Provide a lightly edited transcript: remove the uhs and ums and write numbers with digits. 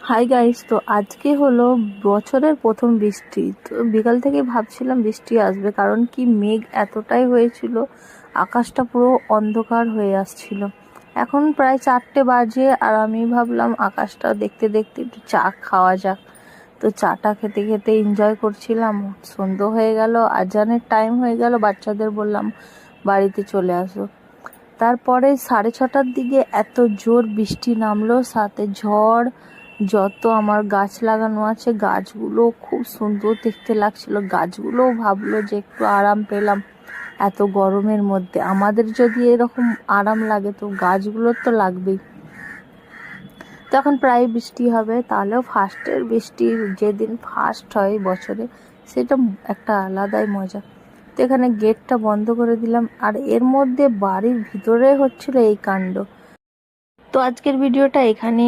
Hi guys, তো আজকে হলো বছরের প্রথম বৃষ্টি। তো বিকাল থেকে ভাবছিলাম বৃষ্টি আসবে, কারণ কি মেঘ এতটাই হয়েছিল, আকাশটা পুরো অন্ধকার হয়ে আসছিল। এখন প্রায় 4টে বাজে, আর আমি ভাবলাম আকাশটা দেখতে দেখতে একটু চা খাওয়া যাক। তো চাটা খেতে খেতে এনজয় করছিলাম। সন্ধ্যা হয়ে গেল, আজানের টাইম হয়ে গেল, বাচ্চাদের বললাম বাড়িতে চলে আসো। তারপরে 6:30টার দিকে এত জোর বৃষ্টি নামলো, সাথে ঝড়। যত আমার গাছ লাগানো আছে গাছগুলো খুব সুন্দর দেখতে লাগছিল, গাছগুলোও ভাবলো যে একটু আরাম পেলাম এত গরমের মধ্যে। আমাদের যদি এরকম আরাম লাগে তো গাছগুলোর তো লাগবেই। তো এখন প্রায় বৃষ্টি হবে, তাহলেও ফার্স্টের বৃষ্টি যেদিন ফার্স্ট হয় বছরে, সেটা একটা আলাদাই মজা। তো এখানে গেটটা বন্ধ করে দিলাম, আর এর মধ্যে বাড়ির ভিতরে হচ্ছিল এই কাণ্ড। তো আজকের ভিডিওটা এখানে